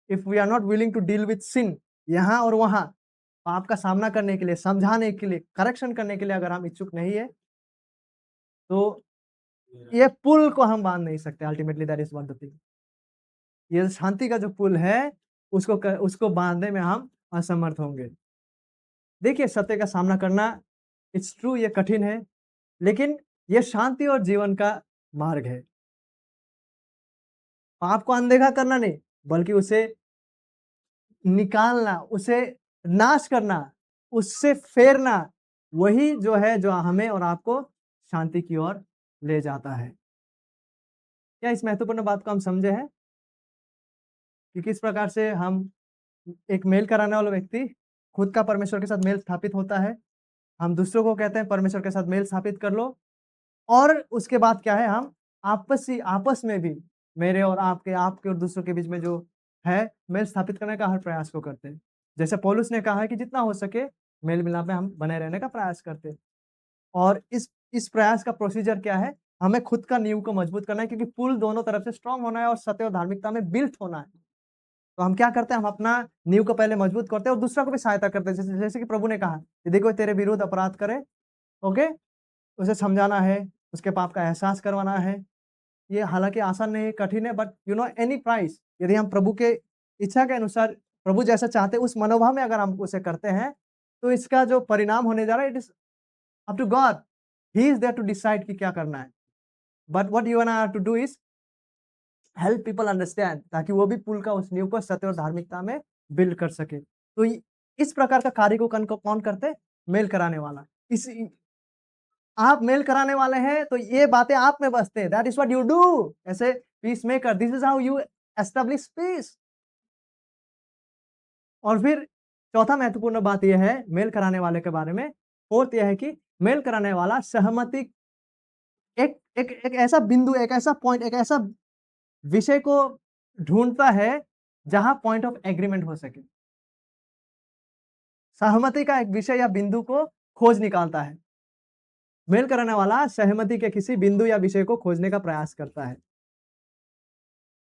If we are not willing to deal with sin, यहाँ और वहाँ पाप का सामना करने के लिए, समझाने के लिए, करेक्शन करने के लिए अगर हम इच्छुक नहीं है, तो ये पुल को हम बाँध नहीं सकते। Ultimately that is what the thing. ये शांति का जो पुल है, उसको बाँधने में हम असमर्थ होंगे। देखिए, सत्य का सामना करना, इट्स ट्रू, ये कठिन है, लेकिन ये शांति और जीवन का मार्ग है। पाप को अनदेखा करना नहीं, बल्कि उसे निकालना, उसे नाश करना, उससे फेरना, वही जो है, जो हमें और आपको शांति की ओर ले जाता है। क्या इस महत्वपूर्ण बात को हम समझे हैं कि किस प्रकार से हम, एक मेल कराने वाला व्यक्ति खुद का परमेश्वर के साथ मेल स्थापित होता है। हम दूसरों को कहते हैं परमेश्वर के साथ मेल स्थापित कर लो, और उसके बाद क्या है, हम आपस में भी, मेरे और आपके और दूसरों के बीच में जो है, मेल स्थापित करने का हर प्रयास को करते हैं। जैसे पौलुस ने कहा है कि जितना हो सके मेल-मिलाप में हम बने रहने का प्रयास करते हैं। और इस प्रयास का प्रोसीजर क्या है? हमें खुद का नींव को मजबूत करना है, क्योंकि पुल दोनों तरफ से स्ट्रॉन्ग होना है और सत्य और धार्मिकता में बिल्ट होना है। तो हम क्या करते हैं, हम अपना नींव को पहले मजबूत करते हैं और दूसरा को भी सहायता करते हैं। जैसे जैसे कि प्रभु ने कहा कि देखो, तेरे विरुद्ध अपराध करे, ओके? उसे समझाना है, उसके पाप का एहसास करवाना है। ये हालाँकि आसान नहीं है, कठिन है, but you know, any price, यदि हम प्रभु के इच्छा के अनुसार, प्रभु जैसा चाहते हैं उस मनोभाव में अगर हम उसे करते हैं, तो इसका जो परिणाम होने जा रहा है, it is up to God. He is there to decide कि क्या करना है। But what you and I have to do is help people understand, ताकि वो भी पुल का उस नींव को सत्य और धार्मिकता में बिल्ड कर सके। तो इस प्रकार का कार्य को कौन करते हैं? मेल कराने वाला। इसी आप मेल कराने वाले हैं तो ये बातें आप में बसते हैं। That is what you do as a peacemaker. This is how you establish peace. और फिर चौथा महत्वपूर्ण बात ये है मेल कराने वाले के बारे में, फोर्थ ये है कि मेल कराने वाला सहमति एक एक एक ऐसा बिंदु, एक ऐसा पॉइंट, एक ऐसा विषय को ढूँढता है जहाँ पॉइंट ऑफ एग्रीमेंट हो सके। सहमति का एक विषय या बिंदु को खोज निकालता है। मेल कराने वाला सहमति के किसी बिंदु या विषय को खोजने का प्रयास करता है।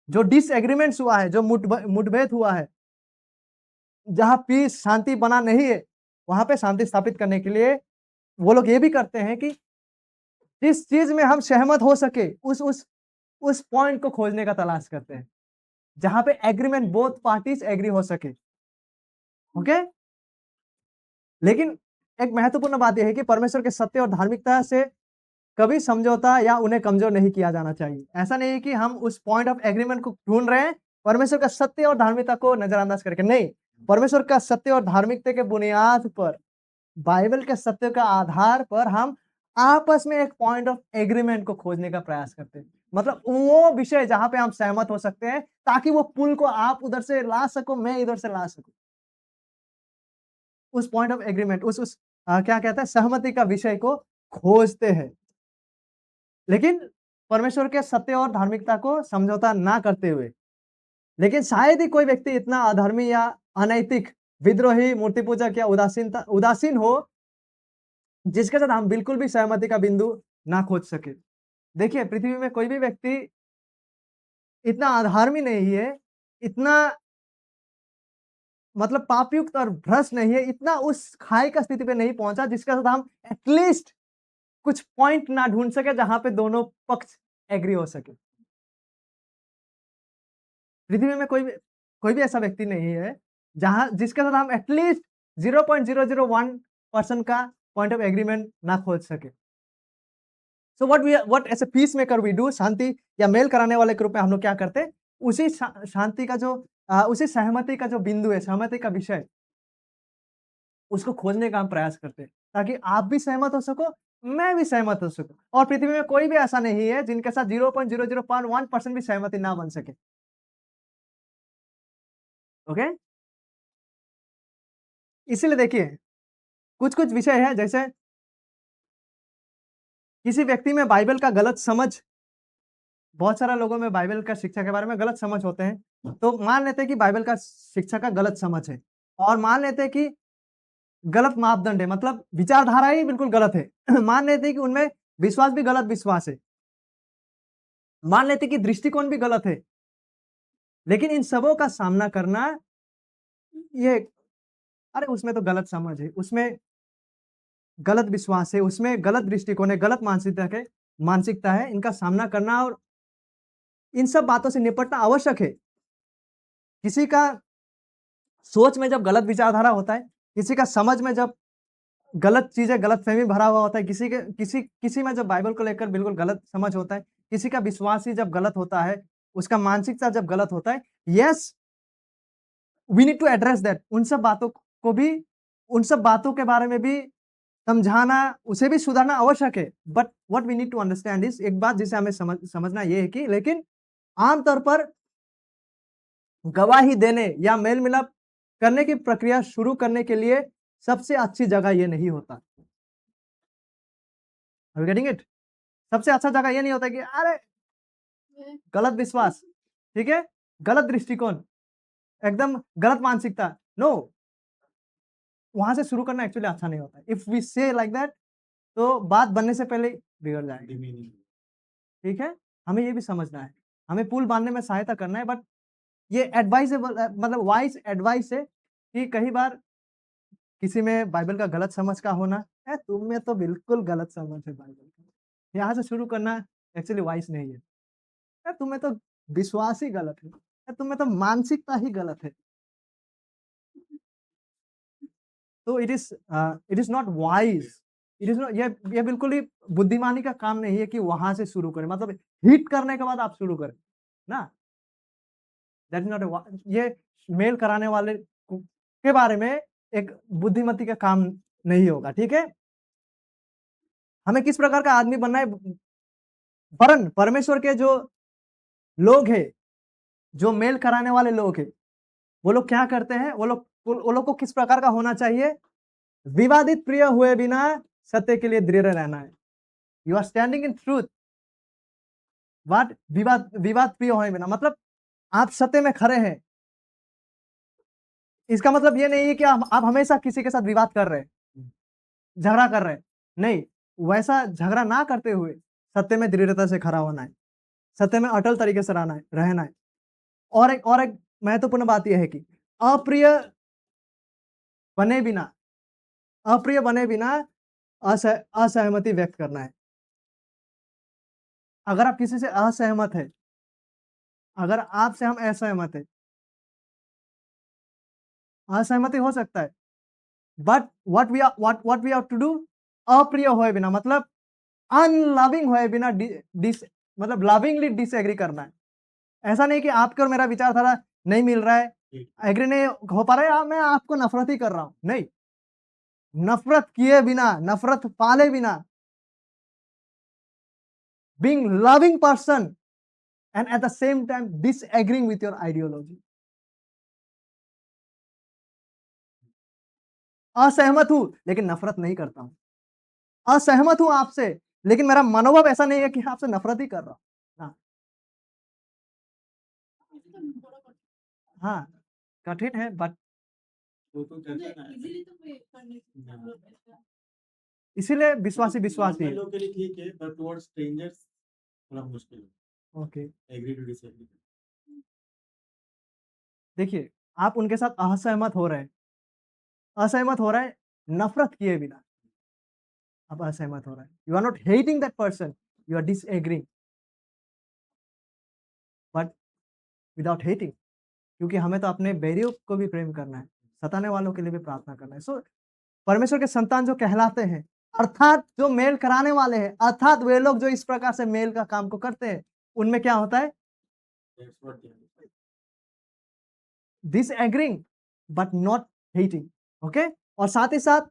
जो डिसएग्रीमेंट्स हुआ है, जो मुठभेद हुआ है, जहाँ पीस शांति बना नहीं है, वहाँ पे शांति स्थापित करने के लिए वो लोग ये भी करते हैं कि जिस चीज़ में हम सहमत हो सके, उस पॉइंट को खोजने का तलाश करते हैं, जहाँ पे एग्रीमेंट बोथ पार्टीज़ एग्री हो सके। ओके? लेकिन एक महत्वपूर्ण बात ये है कि परमेश्वर के सत्य और धार्मिकता से कभी समझौता या उन्हें कमज़ोर नहीं किया जाना चाहिए। ऐसा नहीं है कि हम उस पॉइंट ऑफ एग्रीमेंट को ढूँढ रहे हैं, परमेश्वर का सत्य और धार्मिकता को नज़रअंदाज करके, नहीं। परमेश्वर का सत्य और धार्मिकता के बुनियाद पर, बाइबल के सत्य का आधार पर हम आपस में एक पॉइंट ऑफ एग्रीमेंट को खोजने का प्रयास करते हैं। मतलब वो विषय जहाँ पे हम सहमत हो सकते हैं, ताकि वो पुल को आप उधर से ला सको, मैं इधर से ला सकूँ। उस पॉइंट ऑफ एग्रीमेंट क्या कहते हैं, सहमति का विषय को खोजते हैं। लेकिन परमेश्वर के सत्य और धार्मिकता को समझौता ना करते हुए। लेकिन शायद ही कोई व्यक्ति इतना अधर्मी या अनैतिक, विद्रोही, मूर्ति पूजक या उदासीन हो, जिसके साथ हम बिल्कुल भी सहमति का बिंदु ना खोज सके। देखिए, पृथ्वी में कोई भी व्यक्ति इतना अधर्मी नहीं है, इतना मतलब पापयुक्त और भ्रष्ट नहीं है, इतना उस खाई का स्थिति पे नहीं पहुँचा जिसके साथ हम एटलीस्ट कुछ पॉइंट ना ढूँढ सके जहाँ पे दोनों पक्ष एग्री हो सके। पृथ्वी में कोई भी ऐसा व्यक्ति नहीं है, जिसके साथ हम एटलीस्ट 0.001% का पॉइंट ऑफ एग्रीमेंट ना खोज सके। So what as a peacemaker we do, शांति या मेल कराने वाले के रूप में हम लोग क्या करते हैं, उसी शांति का जो उसी सहमति का जो बिंदु है, सहमति का विषय, उसको खोजने का हम प्रयास करते हैं, ताकि आप भी सहमत हो सको, मैं भी सहमत हो सकूँ। और पृथ्वी में कोई भी ऐसा नहीं है जिनके साथ 0.001% भी सहमति ना बन सके। ओके? इसीलिए देखिए, कुछ-कुछ विषय है, जैसे किसी व्यक्ति में बाइबल का गलत समझ, बहुत सारा लोगों में बाइबल का शिक्षा के बारे में गलत समझ होते हैं। तो मान लेते हैं कि बाइबल का शिक्षा का गलत समझ है, और मान लेते हैं कि गलत मापदंड है, मतलब विचारधारा ही बिल्कुल गलत है। मान लेते हैं कि उनमें विश्वास भी गलत विश्वास है। मान लेते हैं कि दृष्टिकोण भी गलत है। लेकिन इन सबों का सामना करना, ये अरे उसमें तो गलत समझ है, उसमें गलत विश्वास है, उसमें गलत दृष्टिकोण है, गलत मानसिकता है, इनका सामना करना और इन सब बातों से निपटना आवश्यक है। किसी का सोच में जब गलत विचारधारा होता है, किसी का समझ में जब गलत चीज़ें, गलतफ़हमी भरा हुआ होता है, किसी में जब बाइबल को लेकर बिल्कुल गलत समझ होता है, किसी का विश्वास ही जब गलत होता है, उसका मानसिकता जब गलत होता है, yes, we need to address that. उन सब बातों के बारे में भी समझाना, उसे भी सुधारना आवश्यक है। But what we need to understand is, एक बात जिसे हमें समझना ये है कि लेकिन आम तौर पर गवाही देने या मेल-मिलाप करने की प्रक्रिया शुरू करने के लिए सबसे अच्छी जगह ये नहीं होता। Are you getting it? सबसे अच्छा जगह ये नहीं होता कि अरे! गलत विश्वास, ठीक है? गलत दृष्टिकोण, एकदम गलत मानसिकता। नो, वहाँ से शुरू करना एक्चुअली अच्छा नहीं होता है। इफ वी से लाइक दैट, तो बात बनने से पहले ही बिगड़ जाएगी। ठीक है? हमें ये भी समझना है। हमें पुल बाँधने में सहायता करना है, बट ये मतलब वाइज़ एडवाइस है कि कई बार किसी में बाइबल का गलत समझ का होना, तुम में तो बिल्कुल गलत समझ है बाइबल का। यहाँ से शुरू करना एक्चुअली वाइज़ नहीं है। तुम्हें तो विश्वास ही गलत है। तुम्हें तो मानसिकता ही गलत है। तो it is not wise, it is not, ये बिल्कुल ही बुद्धिमानी का काम नहीं है कि वहाँ से शुरू करें, मतलब हिट करने के बाद आप शुरू करें, ना? दैट इज़ नॉट ये मेल कराने वाले के बारे में एक बुद्धिमती का काम नहीं होगा, ठीक है? हमें किस प्रकार का आदमी बनना है? वरन परमेश्वर के जो लोग हैं, जो मेल कराने वाले लोग हैं, वो लोग क्या करते हैं? वो लोग को किस प्रकार का होना चाहिए? विवादित प्रिय हुए बिना सत्य के लिए दृढ़ रहना है। You are standing in truth. What? विवाद विवाद प्रिय हुए बिना, मतलब आप सत्य में खड़े हैं। इसका मतलब ये नहीं है कि आप हमेशा किसी के साथ विवाद कर रहे हैं, झगड़ा कर रहे हैं। नहीं, वैसा झगड़ा ना करते हुए सत्य में दृढ़ता से खड़ा होना है, सत्य में अटल तरीके से रहना है। और एक महत्वपूर्ण बात यह है कि अप्रिय बने बिना अप्रिय बने बिना असहमति व्यक्त करना है। अगर आप किसी से असहमत हैं, अगर आपसे हम असहमत हैं, असहमति हो सकता है, but what we have to do? अप्रिय होए बिना, मतलब अनलविंग होए बिना मतलब लविंगली डिसएग्री करना है। ऐसा नहीं कि आपके और मेरा विचारधारा नहीं मिल रहा है, एग्री नहीं हो पा रहा है, मैं आपको नफरत ही कर रहा हूं। नहीं, नफरत किए बिना, नफरत पाले बिना, being loving person and at the same time disagreeing with your ideology. असहमत हूं लेकिन नफरत नहीं करता हूं। असहमत हूं आपसे, लेकिन मेरा मनोभाव ऐसा नहीं है कि आपसे नफरत ही कर रहा हूं। हाँ, हाँ, कठिन है, बट वो तो कहते हैं ना, इसीलिए विश्वासी है। लोगों के लिए ठीक है, बट टुवर्ड्स स्ट्रेंजर्स थोड़ा मुश्किल है। Okay, agree to disagree. देखिए, आप उनके साथ असहमत हो रहे हैं नफरत किए बिना। आप असहमत हो रहे हैं, you are not hating that person, you are disagreeing, but without hating, क्योंकि हमें तो अपने बैरियों को भी प्रेम करना है, सताने वालों के लिए भी प्रार्थना करना है। सो परमेश्वर के संतान जो कहलाते हैं, अर्थात जो मेल कराने वाले हैं, अर्थात वे लोग जो इस प्रकार से मेल का काम को करते हैं, उनमें क्या होता है? That's what they are. Disagreeing but not hating. Okay, और साथ ही साथ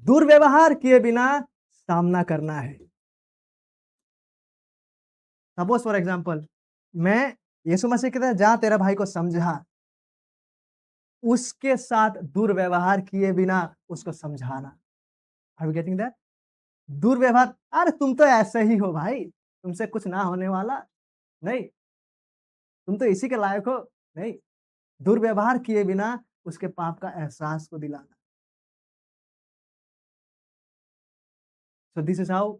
दुर्व्यवहार किए बिना सामना करना है। सपोज फॉर एग्जाम्पल, मैं यीशु मसीह की तरह जा तेरा भाई को समझा, उसके साथ दुर्व्यवहार किए बिना उसको समझाना। Are you getting that? दुर्व्यवहार, अरे तुम तो ऐसे ही हो भाई, तुमसे कुछ ना होने वाला नहीं, तुम तो इसी के लायक हो। नहीं, दुर्व्यवहार किए बिना उसके पाप का एहसास को दिलाना। So this is how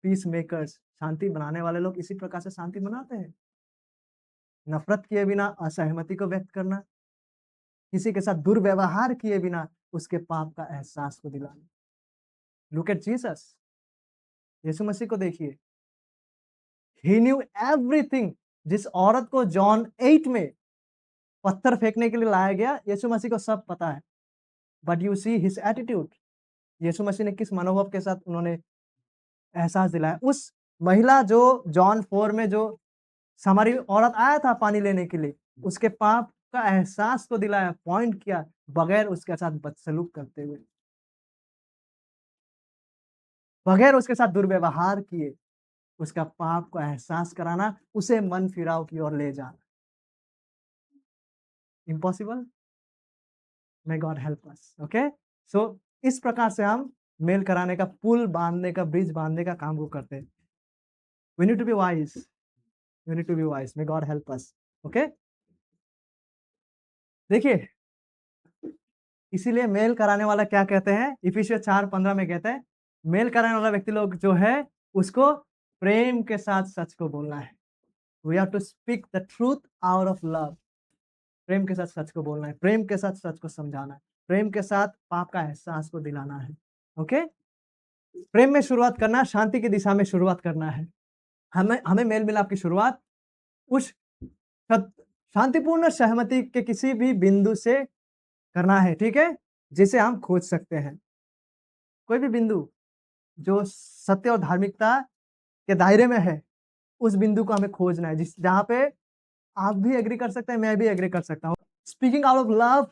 peace makers, शांति बनाने वाले लोग इसी प्रकार से शांति बनाते हैं। नफरत किए बिना असहमति को व्यक्त करना, किसी के साथ दुर्व्यवहार किए बिना उसके पाप का एहसास को दिलाना। लुक एट जीसस, यीशु मसीह को देखिए, ही न्यू एवरीथिंग। जिस औरत को जॉन 8 में पत्थर फेंकने के लिए लाया गया, यीशु मसीह को सब पता है, but you see his attitude. यीशु मसीह ने किस मनोभाव के साथ उन्होंने एहसास दिलाया। उस महिला जो जॉन 4 में जो सामरी औरत आया था पानी लेने के लिए, उसके पाप का एहसास को दिलाया, पॉइंट किया, बगैर उसके साथ बदसलूक करते हुए, बगैर उसके साथ दुर्व्यवहार किए, उसका पाप का एहसास कराना, उसे मन फिराव की ओर ले जाना। Impossible? May God help us. Okay, so इस प्रकार से हम मेल कराने का, पुल बांधने का, ब्रिज बांधने का काम को करते हैं। We need to be wise, we need to be wise, may God help us. Okay, देखिए, इसीलिए मेल कराने वाला क्या कहते हैं? इफिसियंस 4:15 में कहते हैं, मेल कराने वाला व्यक्ति लोग जो है, उसको प्रेम के साथ सच को बोलना है। We have to speak the truth out of love. प्रेम के साथ सच को बोलना है, प्रेम के साथ सच को समझाना है, प्रेम के साथ पाप का एहसास को दिलाना है। ओके, प्रेम में शुरुआत करना, शांति की दिशा में शुरुआत करना है। हमें हमें मेल मिलाप की शुरुआत उस शांतिपूर्ण सहमति के किसी भी बिंदु से करना है, ठीक है, जिसे हम खोज सकते हैं। कोई भी बिंदु जो सत्य और धार्मिकता के दायरे में है, उस बिंदु को हमें खोजना है, जहां पे आप भी एग्री कर सकते हैं, मैं भी एग्री कर सकता हूँ। स्पीकिंग आउट ऑफ लव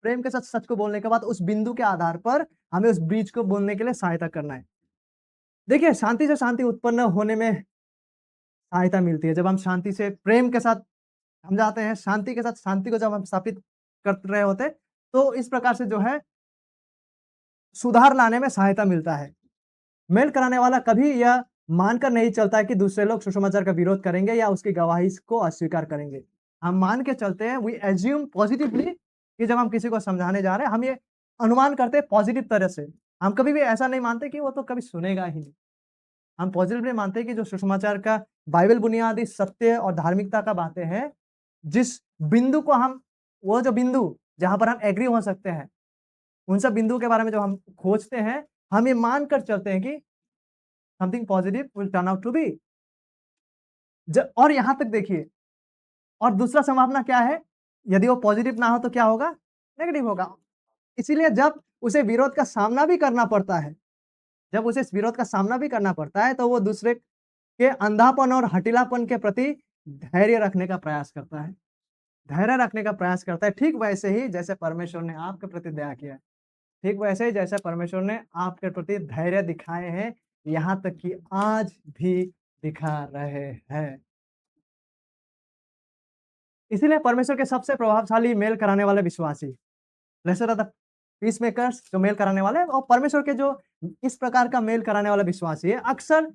प्रेम के साथ सच को बोलने के बाद उस बिंदु के आधार पर हमें उस ब्रीच को बोलने के लिए सहायता करना है। देखिए, शांति से शांति उत्पन्न होने में सहायता मिलती है। जब हम शांति से प्रेम के साथ समझाते हैं, शांति के साथ शांति को जब हम स्थापित कर रहे होते हैं, तो इस प्रकार से जो है सुधार लाने में सहायता मिलता है। मेल कराने वाला कभी यह मानकर नहीं चलता है कि दूसरे लोग सुसमाचार का विरोध करेंगे या उसकी गवाही को अस्वीकार करेंगे। हम मान के चलते हैं, वी एज्यूम पॉजिटिवली कि जब हम किसी को समझाने जा रहे हैं, हम ये अनुमान करते हैं पॉजिटिव तरह से। हम कभी भी ऐसा नहीं मानते कि वो तो कभी सुनेगा ही नहीं। हम पॉजिटिवली मानते हैं कि जो सुसमाचार का बाइबल बुनियादी सत्य और धार्मिकता का बातें हैं, जिस बिंदु को हम वो जो बिंदु जहाँ पर हम एग्री हो सकते हैं, उन सब बिंदुओं के बारे में जब हम खोजते हैं, हम ये मानकर चलते हैं कि something positive will turn out to be. और यहां तक देखिए, और दूसरा संभावना क्या है, यदि वो पॉजिटिव ना हो तो क्या होगा, नेगेटिव होगा। इसीलिए जब उसे विरोध का सामना भी करना पड़ता है, जब उसे इस विरोध का सामना भी करना पड़ता है, तो वो दूसरे के अंधापन और हठीलापन के प्रति धैर्य रखने का प्रयास करता है। धैर्य रखने का प्रयास करता है, ठीक वैसे ही जैसे परमेश्वर ने आपके प्रति दया किया है। ठीक वैसे ही जैसे परमेश्वर ने आपके प्रति धैर्य दिखाए हैं, यहाँ तक कि आज भी दिखा रहे हैं। इसीलिए परमेश्वर के सबसे प्रभावशाली मेल कराने वाले विश्वासी, ब्लेसेड आर द पीसमेकर्स, जो मेल कराने वाले हैं, और परमेश्वर के जो इस प्रकार का मेल कराने वाले विश्वासी है, अक्सर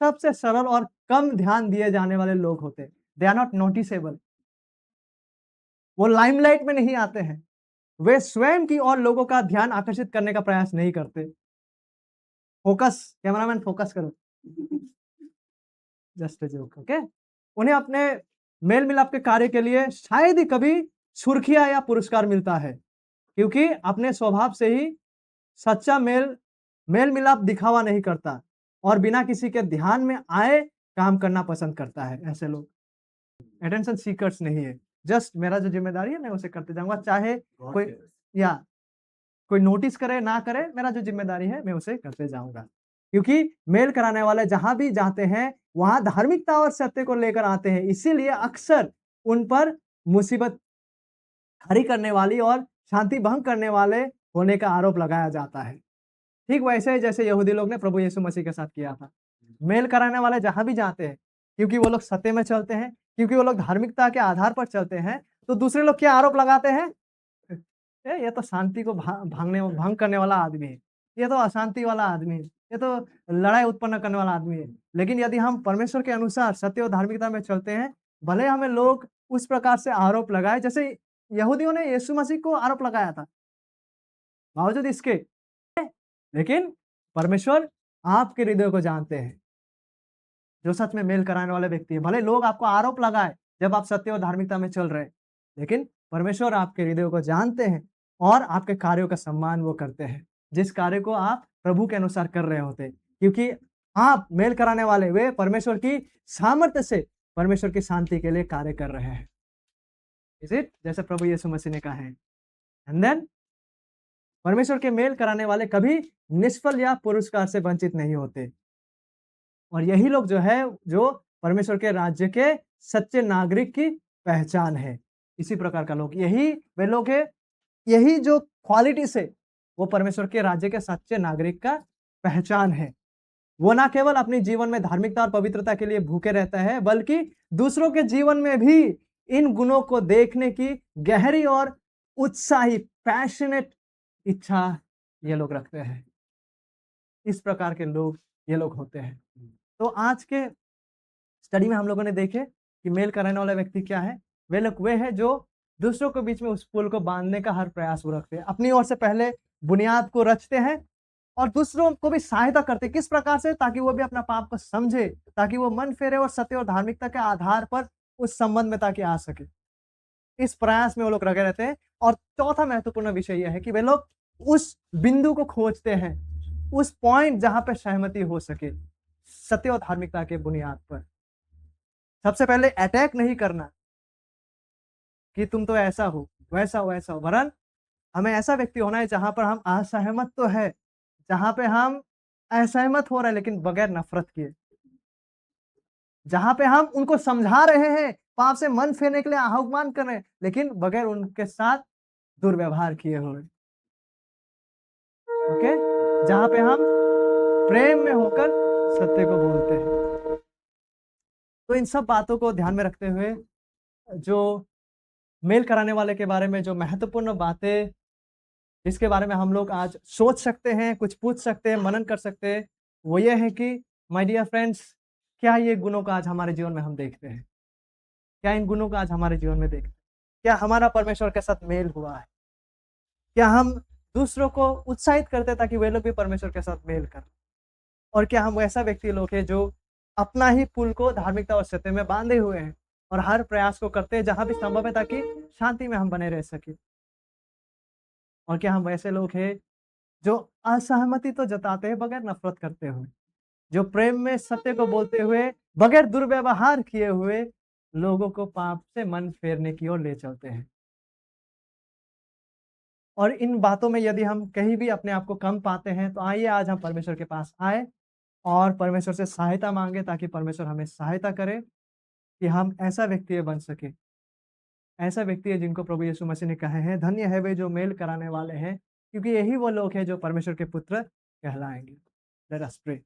सबसे सरल और कम ध्यान दिए जाने वाले लोग होते हैं। They are not noticeable. वो लाइमलाइट में नहीं आते हैं। वे स्वयं की और लोगों का ध्यान आकर्षित करने का प्रयास नहीं करते। फोकस, कैमरामैन फोकस करो। Just a joke, okay. उन्हें अपने मेल मिलाप के कार्य के लिए शायद ही कभी सुर्खियां या पुरस्कार मिलता है, क्योंकि अपने स्वभाव से ही सच्चा मेल मिलाप दिखावा नहीं करता और बिना किसी के ध्यान में आए काम करना पसंद करता है। ऐसे लोग अटेंशन सीकर्स नहीं है। जस्ट मेरा जो जिम्मेदारी है मैं उसे करते जाऊंगा, चाहे कोई या कोई नोटिस करे ना करे, मेरा जो जिम्मेदारी है मैं उसे करते जाऊंगा। क्योंकि मेल कराने वाले जहां भी जाते हैं, वहां धार्मिकता और सत्य को लेकर आते हैं। इसीलिए अक्सर उन पर मुसीबत खड़ी करने वाली और शांति भंग करने वाले होने का आरोप लगाया जाता है। ठीक वैसे ही जैसे यहूदी लोग ने प्रभु यीशु मसीह के साथ किया था। मेल कराने वाले जहां भी जाते हैं, क्योंकि वो लोग सत्य में चलते हैं, क्योंकि वो लोग धार्मिकता के आधार पर चलते हैं, तो दूसरे लोग क्या आरोप लगाते हैं, ये तो शांति को भंग करने वाला आदमी है, ये तो अशांति वाला आदमी है, ये तो लड़ाई उत्पन्न करने वाला आदमी है। लेकिन यदि हम परमेश्वर के अनुसार सत्य और धार्मिकता में चलते हैं, भले हमें लोग उस प्रकार से आरोप लगाए जैसे यहूदियों ने यीशु मसीह को आरोप लगाया था, बावजूद इसके, लेकिन परमेश्वर आपके हृदय को जानते हैं। जो सच में मेल कराने वाले व्यक्ति है, भले लोग आपको आरोप लगाए जब आप सत्य और धार्मिकता में चल रहे हैं, लेकिन परमेश्वर आपके हृदय को जानते हैं और आपके कार्यों का सम्मान वो करते हैं, जिस कार्य को आप प्रभु के अनुसार कर रहे होते हैं। क्योंकि आप मेल कराने वाले वे परमेश्वर की सामर्थ्य से परमेश्वर की शांति के लिए कार्य कर रहे हैं। इज इट, जैसे प्रभु यीशु मसीह ने कहा है। एंड देन परमेश्वर के मेल कराने वाले कभी निष्फल या पुरस्कार से वंचित नहीं होते। और यही लोग जो है, जो परमेश्वर के राज्य के सच्चे नागरिक की पहचान है। इसी प्रकार का लोग, यही वे लोग हैं, यही जो क्वालिटी से वो परमेश्वर के राज्य के सच्चे नागरिक का पहचान है। वो ना केवल अपने जीवन में धार्मिकता और पवित्रता के लिए भूखे रहता है, बल्कि दूसरों के जीवन में भी इन गुणों को देखने की गहरी और उत्साही पैशनेट इच्छा ये लोग रखते हैं। इस प्रकार के लोग ये लोग होते हैं। तो आज के स्टडी में हम लोगों ने देखे कि मेल कराने वाला व्यक्ति क्या है। वे लोग वे हैं जो दूसरों के बीच में उस पुल को बांधने का हर प्रयास वो रखते हैं। अपनी ओर से पहले बुनियाद को रचते हैं और दूसरों को भी सहायता करते हैं। किस प्रकार से? ताकि वो भी अपना पाप को समझे, ताकि वो मन फेरे और सत्य और धार्मिकता के आधार पर उस संबंध में ताकि आ सके। इस प्रयास में वो लोग लगे रहते हैं। और चौथा महत्वपूर्ण विषय यह है कि वे लोग उस बिंदु को खोजते हैं, उस पॉइंट जहां पे सहमति हो सके सत्य और धार्मिकता के बुनियाद पर। सबसे पहले अटैक नहीं करना कि तुम तो ऐसा हो, वैसा हो, वैसा हो, वरन हमें ऐसा व्यक्ति होना है जहां पर हम असहमत तो है, जहां पे हम असहमत हो रहे हैं लेकिन बगैर नफरत किए, जहां पे हम उनको समझा रहे हैं, पाप से मन फेरने के लिए आह्वान कर रहे हैं, लेकिन बगैर उनके साथ दुर्व्यवहार किए हुए। ओके? जहाँ पे हम प्रेम में होकर सत्य को बोलते हैं। तो इन सब बातों को ध्यान में रखते हुए जो मेल कराने वाले के बारे में जो महत्वपूर्ण बातें जिसके बारे में हम लोग आज सोच सकते हैं, कुछ पूछ सकते हैं, मनन कर सकते हैं, वो ये है कि माय डियर फ्रेंड्स, क्या ये गुणों को आज हमारे जीवन में हम देखते हैं? क्या इन गुणों को आज हमारे जीवन में देखते हैं? क्या हमारा परमेश्वर के साथ मेल हुआ है? क्या हम दूसरों को उत्साहित करते हैं ताकि वे लोग भी परमेश्वर के साथ मेल करें? और क्या हम ऐसा व्यक्ति लोग हैं जो अपना ही पुल को धार्मिकता और सत्य में बाँधे हुए हैं और हर प्रयास को करते हैं जहाँ भी संभव है ताकि शांति में हम बने रह सकें? और क्या हम वैसे लोग हैं जो असहमति तो जताते हैं बगैर नफ़रत करते हुए, जो प्रेम में सत्य को बोलते हुए बगैर दुर्व्यवहार किए हुए लोगों को पाप से मन फेरने की ओर ले चलते हैं? और इन बातों में यदि हम कहीं भी अपने आप को कम पाते हैं, तो आइए आज हम परमेश्वर के पास आएँ और परमेश्वर से सहायता माँगे ताकि परमेश्वर हमें सहायता करे कि हम ऐसा व्यक्ति बन सकें। ऐसा व्यक्ति है जिनको प्रभु यीशु मसीह ने कहे हैं, धन्य है वे जो मेल कराने वाले हैं, क्योंकि यही वो लोग हैं जो परमेश्वर के पुत्र कहलाएँगे। Let us pray.